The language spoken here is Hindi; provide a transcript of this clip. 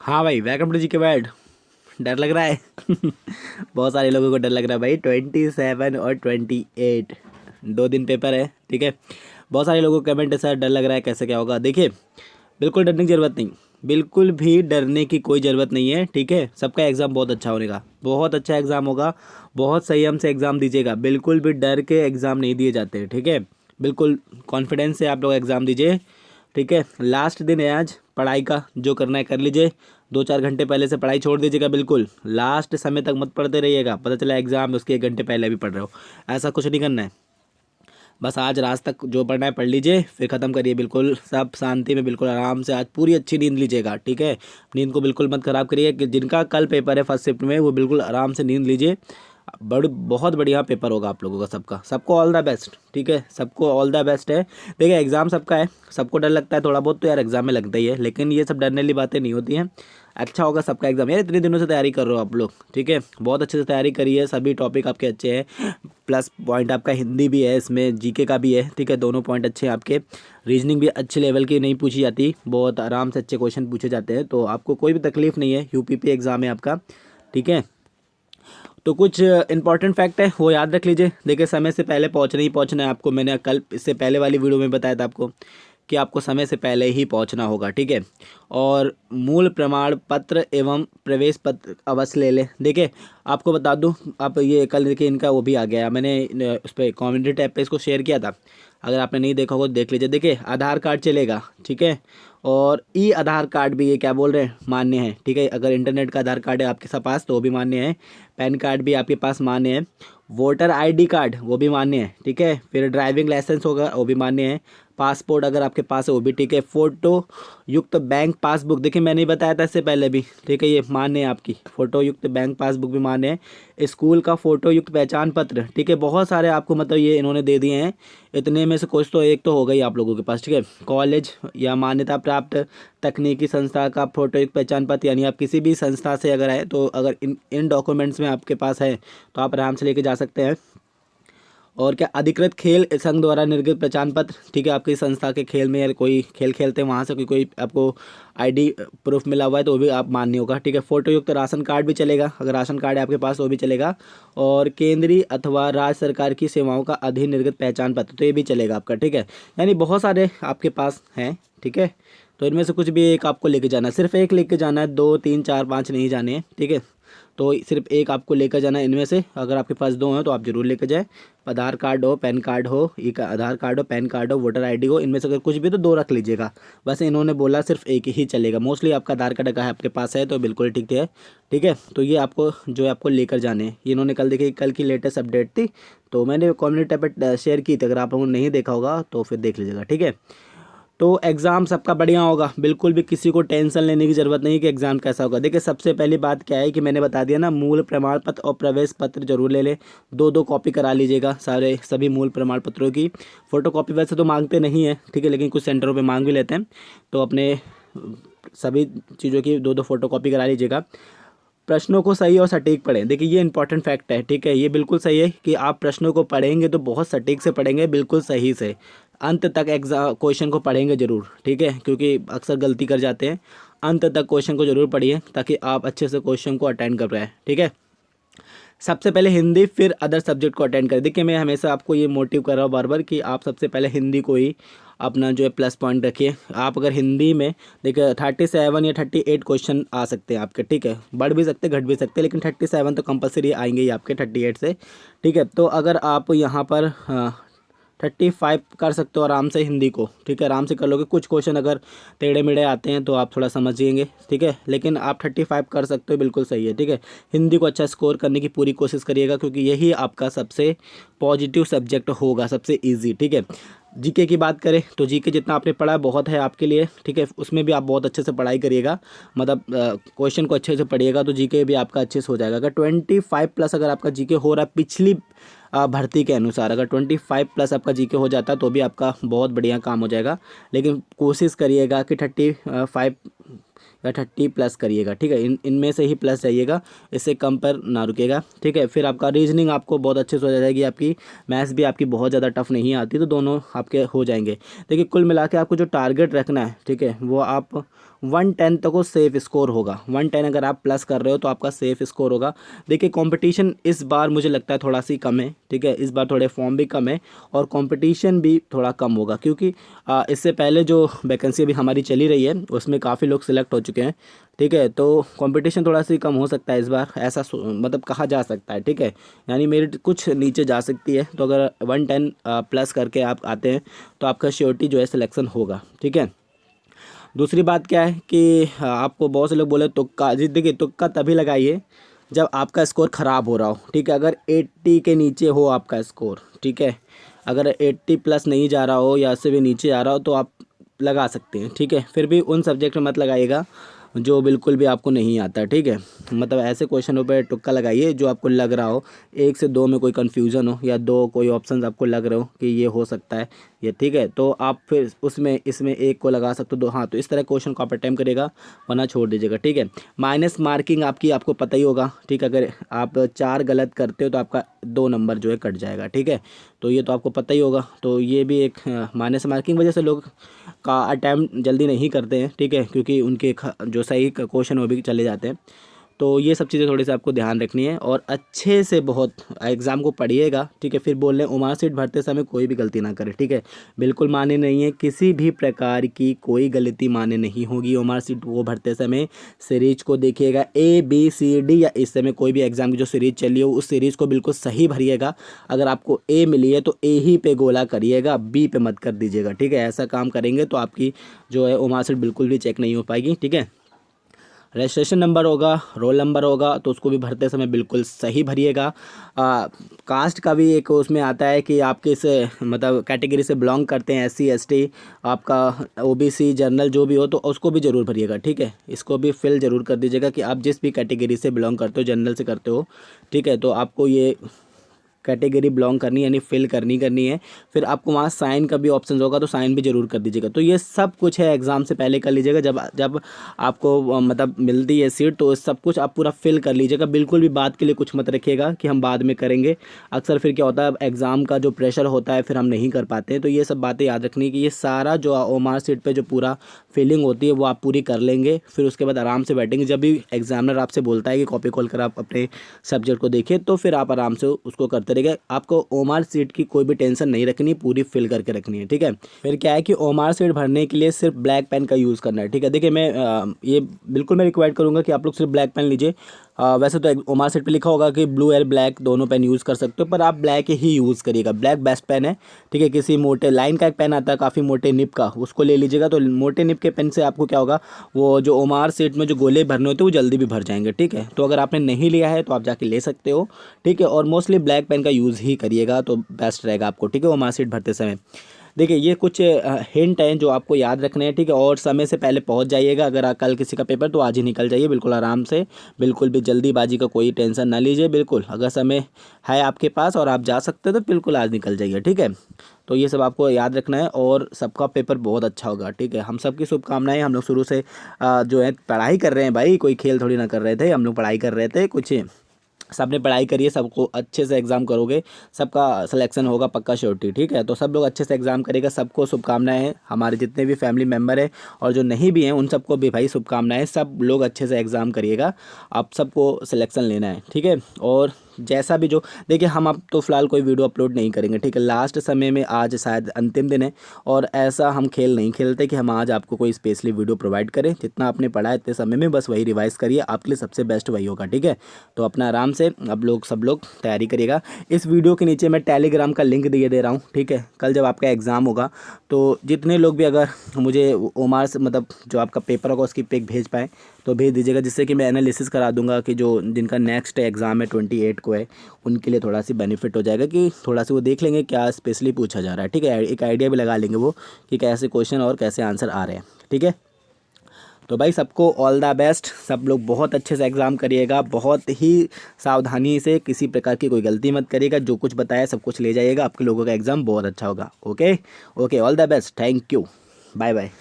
हाँ भाई, वेलकम टू जी के वर्ल्ड। डर लग रहा है बहुत सारे लोगों को डर लग रहा है भाई। 27 और 28 2 दिन पेपर है, ठीक है। बहुत सारे लोगों को कमेंट है, सर डर लग रहा है, कैसे क्या होगा। देखिए, बिल्कुल डरने की ज़रूरत नहीं, बिल्कुल भी डरने की कोई ज़रूरत नहीं है, ठीक है। सबका एग्ज़ाम बहुत अच्छा होने का, बहुत अच्छा एग्ज़ाम होगा। बहुत संयम से एग्ज़ाम दीजिएगा, बिल्कुल भी डर के एग्ज़ाम नहीं दिए जाते, ठीक है। बिल्कुल कॉन्फिडेंस से आप लोग एग्ज़ाम दीजिए, ठीक है। लास्ट दिन है आज, पढ़ाई का जो करना है कर लीजिए। 2-4 घंटे पहले से पढ़ाई छोड़ दीजिएगा, बिल्कुल लास्ट समय तक मत पढ़ते रहिएगा। पता चला एग्ज़ाम है उसके 1 घंटे पहले भी पढ़ रहे हो, ऐसा कुछ नहीं करना है। बस आज रात तक जो पढ़ना है पढ़ लीजिए, फिर ख़त्म करिए। बिल्कुल सब शांति में, बिल्कुल आराम से आज पूरी अच्छी नींद लीजिएगा, ठीक है। नींद को बिल्कुल मत ख़राब करिए। कि जिनका कल पेपर है फर्स्ट शिफ्ट में, वो बिल्कुल आराम से नींद लीजिए। बहुत बढ़िया पेपर होगा आप लोगों का, सबका। सबको ऑल द बेस्ट, ठीक है। सबको ऑल द बेस्ट है। देखिए, एग्ज़ाम सबका है, सबको डर लगता है थोड़ा बहुत, तो यार एग्ज़ाम में लगता ही है, लेकिन ये सब डरने वाली बातें नहीं होती हैं। अच्छा होगा सबका एग्ज़ाम। यार इतने दिनों से तैयारी कर रहे हो आप लोग, ठीक है। बहुत अच्छे से तैयारी करिए, सभी टॉपिक आपके अच्छे हैं। प्लस पॉइंट आपका हिंदी भी है, इसमें जीके का भी है, ठीक है। दोनों पॉइंट अच्छे हैं आपके। रीजनिंग भी अच्छे लेवल की नहीं पूछी जाती, बहुत आराम से अच्छे क्वेश्चन पूछे जाते हैं, तो आपको कोई भी तकलीफ नहीं है। यूपीपी एग्ज़ाम है आपका, ठीक है। तो कुछ इंपॉर्टेंट फैक्ट है वो याद रख लीजिए। देखिए, समय से पहले पहुंचना ही पहुंचना है आपको। मैंने कल इससे पहले वाली वीडियो में बताया था आपको कि आपको समय से पहले ही पहुंचना होगा, ठीक है। और मूल प्रमाण पत्र एवं प्रवेश पत्र अवश्य ले लें। देखिए, आपको बता दूं, आप ये कल देखिए इनका वो भी आ गया, मैंने उस पर कम्युनिटी टैब पे इसको शेयर किया था। अगर आपने नहीं देखा होगा तो देख लीजिए। देखिए, आधार कार्ड चलेगा, ठीक है। और ई आधार कार्ड भी, ये क्या बोल रहे हैं, मान्य है, ठीक है। अगर इंटरनेट का आधार कार्ड है आपके पास तो वो भी मान्य है। पैन कार्ड भी आपके पास मान्य है। वोटर आईडी कार्ड वो भी मान्य है, ठीक है। फिर ड्राइविंग लाइसेंस होगा वो भी मान्य है। पासपोर्ट अगर आपके पास है वो भी ठीक है। फ़ोटो युक्त बैंक पासबुक, देखिए मैंने ही बताया था इससे पहले भी, ठीक है, ये मान्य है आपकी। फ़ोटो युक्त बैंक पासबुक भी मान्य है। स्कूल का फ़ोटो युक्त पहचान पत्र, ठीक है। बहुत सारे आपको मतलब ये इन्होंने दे दिए हैं। इतने में से कुछ तो एक तो होगा ही आप लोगों के पास, ठीक है। कॉलेज या मान्यता प्राप्त तकनीकी संस्था का फोटो युक्त पहचान पत्र, यानी आप किसी भी संस्था से अगर है तो अगर इन डॉक्यूमेंट्स में आपके पास है तो आप आराम से लेके जा सकते हैं। और क्या, अधिकृत खेल संघ द्वारा निर्गत पहचान पत्र, ठीक है। आपकी संस्था के खेल में या कोई खेल खेलते हैं वहाँ से कोई आपको आईडी प्रूफ मिला हुआ है तो वो भी आप मान्य होगा, ठीक है। फोटो युक्त राशन कार्ड भी चलेगा, अगर राशन कार्ड है आपके पास वो भी चलेगा। और केंद्रीय अथवा राज्य सरकार की सेवाओं का अधि निर्गत पहचान पत्र, तो ये भी चलेगा आपका, ठीक है। यानी बहुत सारे आपके पास हैं, ठीक है। तो इनमें से कुछ भी एक आपको लेके जाना है, सिर्फ एक लेके जाना है, 2 3 4 5 नहीं जाने हैं, ठीक है। तो सिर्फ एक आपको लेकर जाना है इनमें से। अगर आपके पास 2 हैं तो आप जरूर लेकर जाए। आधार कार्ड हो, पैन कार्ड हो, एक आधार कार्ड हो, पैन कार्ड हो, वोटर आईडी हो, इनमें से अगर कुछ भी तो 2 रख लीजिएगा। वैसे इन्होंने बोला सिर्फ एक ही चलेगा। मोस्टली आपका आधार कार्ड का है आपके पास है तो बिल्कुल ठीक है, ठीक है। तो ये आपको जो है आपको लेकर जाने हैं। ये इन्होंने कल देखिए, कल की लेटेस्ट अपडेट थी, तो मैंने कम्युनिटी टैब पर शेयर की थी। अगर आप लोगों ने नहीं देखा होगा तो फिर देख लीजिएगा, ठीक है। तो एग्ज़ाम सबका बढ़िया होगा, बिल्कुल भी किसी को टेंशन लेने की ज़रूरत नहीं कि एग्ज़ाम कैसा होगा। देखिए, सबसे पहली बात क्या है कि मैंने बता दिया ना, मूल प्रमाण पत्र और प्रवेश पत्र जरूर ले लें। 2-2 कॉपी करा लीजिएगा सभी मूल प्रमाण पत्रों की। फ़ोटो कॉपी वैसे तो मांगते नहीं है, ठीक है, लेकिन कुछ सेंटरों पे मांग भी लेते हैं। तो अपने सभी चीज़ों की 2-2 फ़ोटो कॉपी करा लीजिएगा। प्रश्नों को सही और सटीक पढ़ें। देखिए, ये इंपॉर्टेंट फैक्ट है, ठीक है। ये बिल्कुल सही है कि आप प्रश्नों को पढ़ेंगे तो बहुत सटीक से पढ़ेंगे, बिल्कुल सही से। अंत तक एग्जाम क्वेश्चन को पढ़ेंगे ज़रूर, ठीक है, क्योंकि अक्सर गलती कर जाते हैं। अंत तक क्वेश्चन को ज़रूर पढ़िए ताकि आप अच्छे से क्वेश्चन को अटेंड कर पाएँ, ठीक है। सबसे पहले हिंदी, फिर अदर सब्जेक्ट को अटेंड करें। देखिए, मैं हमेशा आपको ये मोटिव कर रहा हूँ बार बार कि आप सबसे पहले हिंदी को ही अपना जो है प्लस पॉइंट रखिए। आप अगर हिंदी में देखिए 37 या 38 क्वेश्चन आ सकते हैं आपके, ठीक है। बढ़ भी सकते, घट भी सकते, लेकिन 37 तो कंपलसरी आएंगे ही आपके 38 से, ठीक है। तो अगर आप यहाँ पर 35 कर सकते हो आराम से हिंदी को, ठीक है, आराम से कर लोगे। कुछ क्वेश्चन अगर टेढ़े मेढ़े आते हैं तो आप थोड़ा समझिएंगे, ठीक है, लेकिन आप 35 कर सकते हो, बिल्कुल सही है, ठीक है। हिंदी को अच्छा स्कोर करने की पूरी कोशिश करिएगा, क्योंकि यही आपका सबसे पॉजिटिव सब्जेक्ट होगा, सबसे ईजी, ठीक है। जीके की बात करें तो जीके जितना आपने पढ़ा बहुत है आपके लिए, ठीक है। उसमें भी आप बहुत अच्छे से पढ़ाई करिएगा, मतलब क्वेश्चन को अच्छे से पढ़िएगा तो जीके भी आपका अच्छे से हो जाएगा। अगर 25+ अगर आपका जीके हो रहा है पिछली भर्ती के अनुसार, अगर 25+ आपका जीके हो जाता है तो भी आपका बहुत बढ़िया काम हो जाएगा। लेकिन कोशिश करिएगा कि 35 या 30+ करिएगा, ठीक है। इनमें से ही प्लस जाइएगा, इससे कम पर ना रुकेगा, ठीक है। फिर आपका रीजनिंग आपको बहुत अच्छे से हो जाएगी आपकी। मैथ्स भी आपकी बहुत ज़्यादा टफ नहीं आती, तो दोनों आपके हो जाएंगे। देखिए, कुल मिला के आपको जो टारगेट रखना है, ठीक है, वो आप 110 तक वो सेफ स्कोर होगा। 110 अगर आप प्लस कर रहे हो तो आपका सेफ स्कोर होगा। देखिए कंपटीशन इस बार मुझे लगता है थोड़ा सी कम है, ठीक है, इस बार थोड़े फॉर्म भी कम है और कंपटीशन भी थोड़ा कम होगा, क्योंकि इससे पहले जो वैकेंसी अभी हमारी चली रही है उसमें काफ़ी लोग सिलेक्ट हो चुके हैं, ठीक है। तो कंपटीशन थोड़ा सी कम हो सकता है इस बार, ऐसा मतलब कहा जा सकता है, ठीक है। यानी मेरिट कुछ नीचे जा सकती है, तो अगर 110 प्लस करके आप आते हैं तो आपका श्योरिटी जो है सिलेक्शन होगा, ठीक है। दूसरी बात क्या है कि आपको बहुत से लोग बोले तुक्का, जी देखिए तुक्का तभी लगाइए जब आपका स्कोर ख़राब हो रहा हो, ठीक है। अगर 80 के नीचे हो आपका स्कोर, ठीक है, अगर 80 प्लस नहीं जा रहा हो या उससे भी नीचे आ रहा हो तो आप लगा सकते हैं, ठीक है। फिर भी उन सब्जेक्ट में मत लगाइएगा जो बिल्कुल भी आपको नहीं आता, ठीक है। मतलब ऐसे क्वेश्चनों पे तुक्का लगाइए जो आपको लग रहा हो, 1 से 2 में कोई कन्फ्यूज़न हो या 2 कोई ऑप्शन आपको लग रहे हो कि ये हो सकता है ये, ठीक है, तो आप फिर उसमें इसमें एक को लगा सकते हो, दो, हाँ, तो इस तरह क्वेश्चन को आप अटेम्प्ट करेगा, वरना छोड़ दीजिएगा, ठीक है। माइनस मार्किंग आपकी आपको पता ही होगा, ठीक है, अगर आप 4 गलत करते हो तो आपका 2 नंबर जो है कट जाएगा, ठीक है। तो ये तो आपको पता ही होगा, तो ये भी एक माइनस मार्किंग वजह से लोग का अटैम्प्ट जल्दी नहीं करते हैं, ठीक है, क्योंकि उनके जो सही क्वेश्चन वो भी चले जाते हैं। तो ये सब चीज़ें थोड़ी सी आपको ध्यान रखनी है और अच्छे से बहुत एग्ज़ाम को पढ़िएगा, ठीक है। फिर बोल रहे हैं ओमार सीट भरते समय कोई भी गलती ना करें, ठीक है, बिल्कुल माने नहीं है, किसी भी प्रकार की कोई गलती माने नहीं होगी ओमार सीट वो भरते समय। सीरीज को देखिएगा ABCD या इस समय कोई भी एग्ज़ाम की जो सीरीज चली हो उस सीरीज़ को बिल्कुल सही भरिएगा। अगर आपको A मिली है तो A ही पे गोला करिएगा, B पे मत कर दीजिएगा, ठीक है। ऐसा काम करेंगे तो आपकी जो है ओमार सीट बिल्कुल भी चेक नहीं हो पाएगी, ठीक है। रजिस्ट्रेशन नंबर होगा, रोल नंबर होगा, तो उसको भी भरते समय बिल्कुल सही भरिएगा। कास्ट का भी एक उसमें आता है कि आप किस मतलब कैटेगरी से बिलोंग करते हैं, SC ST, आपका OBC जनरल जो भी हो, तो उसको भी ज़रूर भरिएगा, ठीक है। इसको भी फिल ज़रूर कर दीजिएगा कि आप जिस भी कैटेगरी से बिलोंग करते हो, जनरल से करते हो, ठीक है, तो आपको ये कैटेगरी बिलोंग करनी यानी फिल करनी है। फिर आपको वहाँ साइन का भी ऑप्शन होगा, तो साइन भी जरूर कर दीजिएगा। तो ये सब कुछ है एग्ज़ाम से पहले कर लीजिएगा, जब आपको मतलब मिलती है सीट तो सब कुछ आप पूरा फिल कर लीजिएगा। बिल्कुल भी बात के लिए कुछ मत रखिएगा कि हम बाद में करेंगे। अक्सर फिर क्या होता है एग्ज़ाम का जो प्रेशर होता है फिर हम नहीं कर पाते हैं। तो ये सब बातें याद रखनी कि ये सारा जो ओमार सीट पर जो पूरा फीलिंग होती है वो आप पूरी कर लेंगे। फिर उसके बाद आराम से बैठेंगे, जब भी एग्जामिनर आपसे बोलता है कि कॉपी खोल कर आप अपने सब्जेक्ट को देखिए तो फिर आप आराम से उसको करते रहिए। आपको ओमार सीट की कोई भी टेंशन नहीं रखनी, पूरी फिल करके रखनी है, ठीक है। फिर क्या है कि ओमार सीट भरने के लिए सिर्फ ब्लैक पेन का यूज़ करना है, ठीक है। देखिए मैं ये बिल्कुल मैं रिक्वाइड करूँगा कि आप लोग सिर्फ ब्लैक पेन लीजिए। वैसे तो ओमार सीट पे लिखा होगा कि ब्लू और ब्लैक दोनों पेन यूज़ कर सकते हो, पर आप ब्लैक ही यूज़ करिएगा, ब्लैक बेस्ट पेन है, ठीक है। किसी मोटे लाइन का एक पेन आता है काफ़ी मोटे निब का, उसको ले लीजिएगा। तो मोटे निब के पेन से आपको क्या होगा, वो जो ओमार सीट में जो गोले भरने होते हैं वो जल्दी भी भर जाएंगे, ठीक है। तो अगर आपने नहीं लिया है तो आप जाके ले सकते हो, ठीक है। और मोस्टली ब्लैक पेन का यूज़ ही करिएगा तो बेस्ट रहेगा आपको, ठीक है, ओमार सीट भरते समय। देखिए ये कुछ हिंट हैं जो आपको याद रखने हैं, ठीक है। और समय से पहले पहुंच जाइएगा। अगर कल किसी का पेपर तो आज ही निकल जाइए, बिल्कुल आराम से, बिल्कुल भी जल्दीबाजी का कोई टेंशन ना लीजिए। बिल्कुल अगर समय है आपके पास और आप जा सकते हो तो बिल्कुल आज निकल जाइए, ठीक है। तो ये सब आपको याद रखना है और सबका पेपर बहुत अच्छा होगा, ठीक है। हम सबकी शुभकामनाएं। हम लोग शुरू से जो है पढ़ाई कर रहे हैं भाई, कोई खेल थोड़ी ना कर रहे थे, हम लोग पढ़ाई कर रहे थे। कुछ सबने पढ़ाई करिए, सबको अच्छे से एग्ज़ाम करोगे, सबका सिलेक्शन होगा पक्का श्योरिटी, ठीक है। तो सब लोग अच्छे से एग्ज़ाम करेगा, सबको शुभकामनाएं हैं। हमारे जितने भी फैमिली मेम्बर हैं और जो नहीं भी हैं उन सबको भी भाई शुभकामनाएं। सब लोग अच्छे से एग्ज़ाम करिएगा, आप सबको सिलेक्शन लेना है, ठीक है। और जैसा भी जो देखिए हम अब तो फ़िलहाल कोई वीडियो अपलोड नहीं करेंगे, ठीक है। लास्ट समय में आज शायद अंतिम दिन है और ऐसा हम खेल नहीं खेलते कि हम आज आपको कोई स्पेशली वीडियो प्रोवाइड करें। जितना आपने पढ़ा है इतने समय में बस वही रिवाइज़ करिए, आपके लिए सबसे बेस्ट वही होगा, ठीक है। तो अपना आराम से अब लोग सब लोग तैयारी करिएगा। इस वीडियो के नीचे मैं टेलीग्राम का लिंक दे रहा हूँ, ठीक है। कल जब आपका एग्ज़ाम होगा तो जितने लोग भी अगर मुझे ओमार से मतलब जो आपका पेपर होगा उसकी पिक भेज पाएँ तो भेज दीजिएगा, जिससे कि मैं एनालिसिस करा दूंगा कि जो जिनका नेक्स्ट एग्ज़ाम है 28 को है उनके लिए थोड़ा सी बेनिफिट हो जाएगा कि थोड़ा सा वो देख लेंगे क्या स्पेशली पूछा जा रहा है, ठीक है। एक आइडिया भी लगा लेंगे वो कि कैसे क्वेश्चन और कैसे आंसर आ रहे हैं, ठीक है। तो भाई सबको ऑल द बेस्ट। सब लोग बहुत अच्छे से एग्ज़ाम करिएगा, बहुत ही सावधानी से, किसी प्रकार की कोई गलती मत करिएगा। जो कुछ बताया सब कुछ ले जाइएगा, आपके लोगों का एग्ज़ाम बहुत अच्छा होगा। Okay okay, all the best, thank you, bye bye.